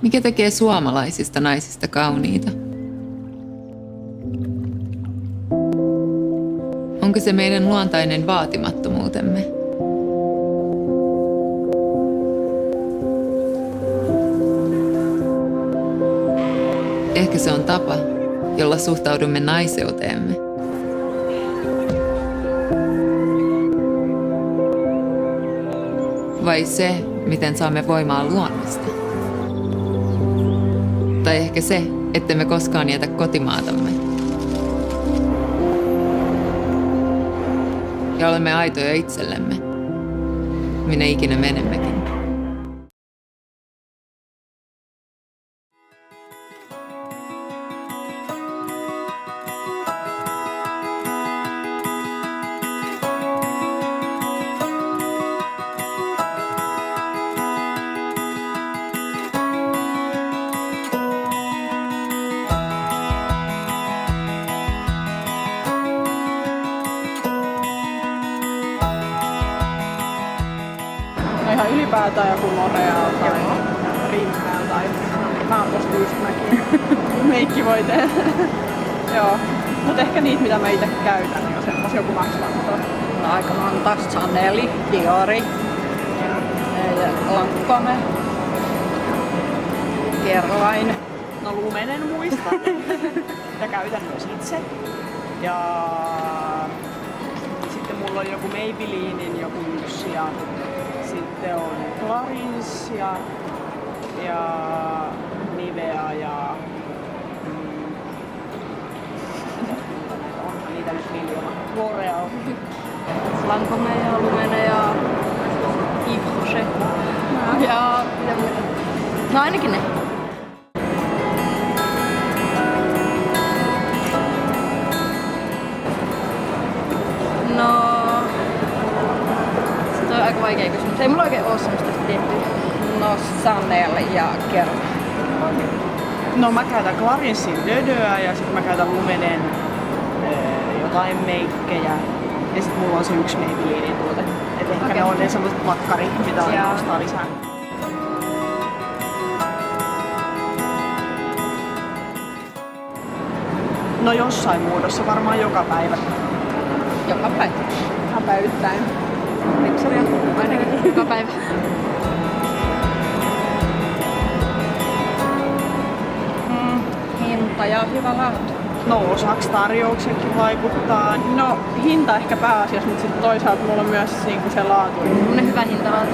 Mikä tekee suomalaisista naisista kauniita? Onko se meidän luontainen vaatimattomuutemme? Ehkä se on tapa, jolla suhtaudumme naiseuteemme. Vai se, miten saamme voimaa luonnosta? Tai ehkä se, ettemme koskaan jätä kotimaatamme. Ja olemme aitoja itsellemme, minne ikinä menemmekin. Ihan ylipäätään joku L'Oreal tai Rimmel tai mä oon tosta just meikki voi tehdä. Joo. Mut ehkä niitä mitä mä ite käytän, niin on semmos joku Max Factor. No, aika monta. Chanel, Diori, Lancome, Guerlain. No Lumenen muista. Ja käytän myös itse. Ja sitten mulla on joku Maybellinin joku yksi ja sitten on Clarins ja Nivea ja onhan niitä nyt miljoona. L'Oreal. Lancome ja Lumene ja Yves Rocher. Ja no ainakin ne. No, se on aika vaikea kysymys. Ei mulla oikein oo semmoista tiettyä. No, Chanel ja Guerlain. No mä käytän Clarinsin Dödöä ja sitten mä käytän Lumenen jotain meikkejä. Ja sit mulla on se yksi Maybellinin tuote. Et ehkä ne on ne semmoset makkarit, mitä aina ostaa lisää. No jossain muodossa varmaan joka päivä. Joka päivä. Päivittäin. Miksaria ainakin joka päivä. Hinta ja hyvä laatu. No osaks tarjouksetkin vaikuttaa. No hinta ehkä pääasiassa, mutta sitten toisaalta mulla on myös niinku se laatu. Semmonen hyvä hintalaatu.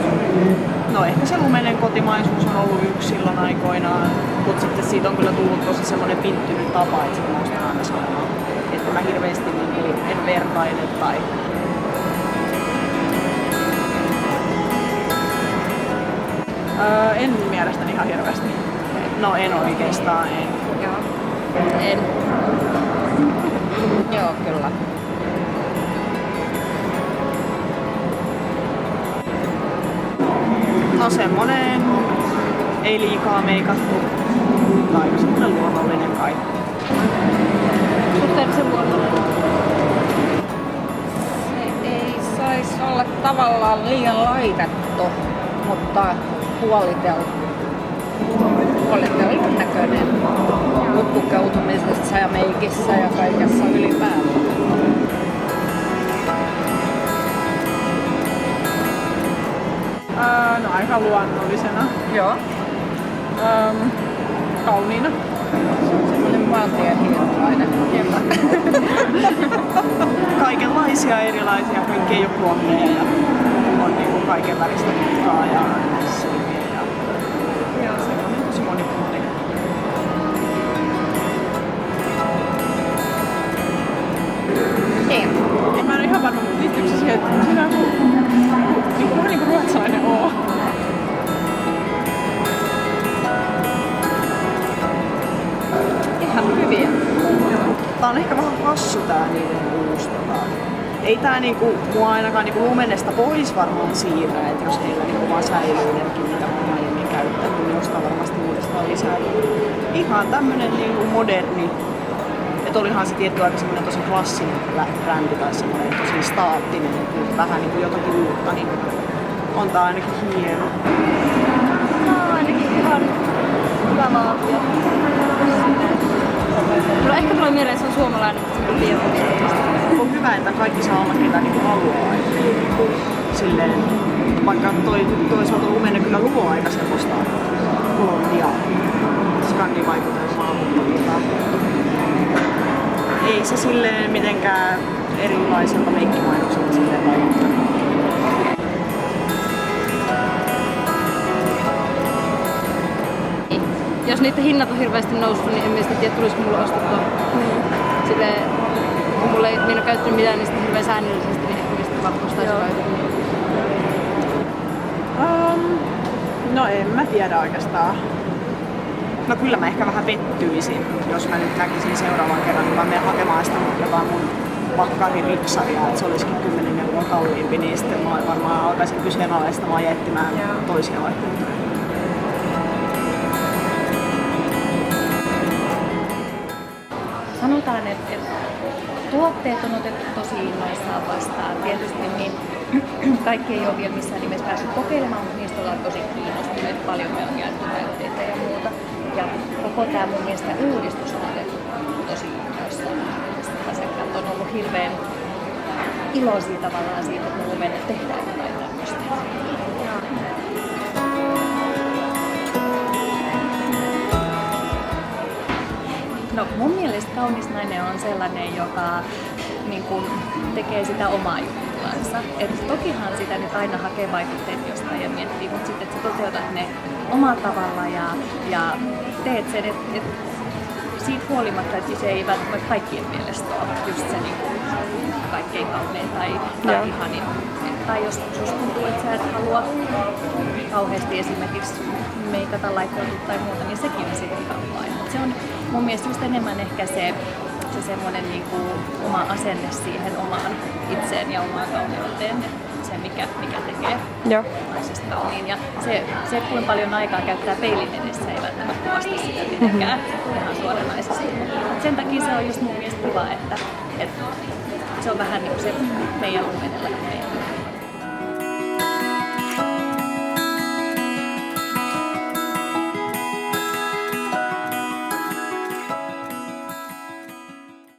No ehkä se Lumenen kotimaisuus on ollut yksi silloin aikoinaan, mutta sitten siitä on kyllä tullut tosi semmonen pinttynyt tapa, että sitä ostaa aina samaa. Että mä hirveästi niin en vertaile tai... en mielestäni ihan hirveästi. No en oikeastaan, en. Joo. En. Joo, kyllä. No semmonen ei liikaa meikattu, mutta aika semmonen luonnollinen kai. Suhteellisen luonnollinen. Se ei sais olla tavallaan liian laitettu, mutta huolitellun näköinen pukeutumisessa ja meikissä ja kaikessa ylipäätään. No aika luonnollisena. Joo. Kauniina. Semmoinen maantiehiirulainen. Kaikenlaisia erilaisia, kaikki ei ole blondeja ja on niinku kaiken väristä kitkaa ja silmiä ja se on tosi monipuolinen. Niin. Mä en ole ihan varma, mutta liittyykö se siihen, että siinä on vähän niinku ruotsalainen oo. Ihan hyviä. Tää on ehkä vähän hassu tää niiden uusi ei tää niinku mua ainakaan niinku Lumenesta pois varmaan siirrä, että jos heillä niinku vaan säilyy nekin, mitä mä oon aiemmin käyttänyt, niin ostaa varmasti uudestaan lisää. Ihan tämmönen niinku moderni. Et olihan se tietty aika semmonen tosi klassinen brändi tai semmonen tosi staattinen, että vähän niinku jotakin uutta, niin on tää ainakin hieno. ainakin ihan hyvä laatu. No ehkä tulee mieleen, että se on suomalainen bio. On hyvä, että kaikki saa olla ketä niinku haluaa. Silleen, vaikka toisaalta lumenne kyllä luo aika semmoista blondia skandivaikutelmaa, mutta ei se silleen mitenkään erilaiselta meikkimainokselta silleen vaikuttanut. Jos niiden hinnat on hirveästi noussut, niin en mielestä tiedä, tulisiko mulle ostettua. Silleen, kun mulla ei ole käyttänyt mitään niistä hirveän säännöllisesti, niin ehkä mistä vaan ostaisi käytetty. No en mä tiedä oikeastaan. No kyllä mä ehkä vähän pettyisin, jos mä nyt näkisin seuraavan kerran, kun mä menen hakemaan sitä jotain mun vakkariripsaria, että se olisikin 10 euroa kalliimpi, niin sitten mä varmaan alkaisin kyseenalaistamaan ja etsimään toisia vaihtoehtoja. Sanotaan, että tuotteet on otettu tosi innoissaan vastaan. Tietysti niin kaikki ei ole vielä missään nimessä päässyt kokeilemaan, mutta niistä ollaan tosi kiinnostuneet. Paljon me on jaettu näytteitä ja muuta. Ja koko tämä mun mielestä uudistus on otettu tosi innoissaan. Asiakkaat on ollut hirveän iloisia tavallaan siitä, että me mennä tehdään jotain tämmöistä. No mun mielestä kaunis nainen on sellainen, joka niin kun, tekee sitä omaa juttuansa. Et tokihan sitä nyt aina hakee vaikutteet jostain ja miettii, mutta sitten että sä toteutat ne omalla tavalla ja teet sen, että siitä huolimatta, että se ei välttämättä kaikkien mielestä ole just se niin kun, kaikkein kaunein tai ihanin. Tai jos tuntuu, että sä et halua kauheasti esimerkiksi meikata laittautua tai muuta, niin sekin on sitten ihan vain. Se on mun mielestä just enemmän ehkä se semmoinen niinku oma asenne siihen omaan itseen ja omaan kauneuteen. Se mikä tekee naisesta kauniin. Ja se kuinka paljon aikaa käyttää peilin edessä ei välttämättä vasta sitä mitenkään ihan suoranaisesti. Sen takia se on just mun mielestä kiva, että se on vähän niin kuin se meidän lumenella meidän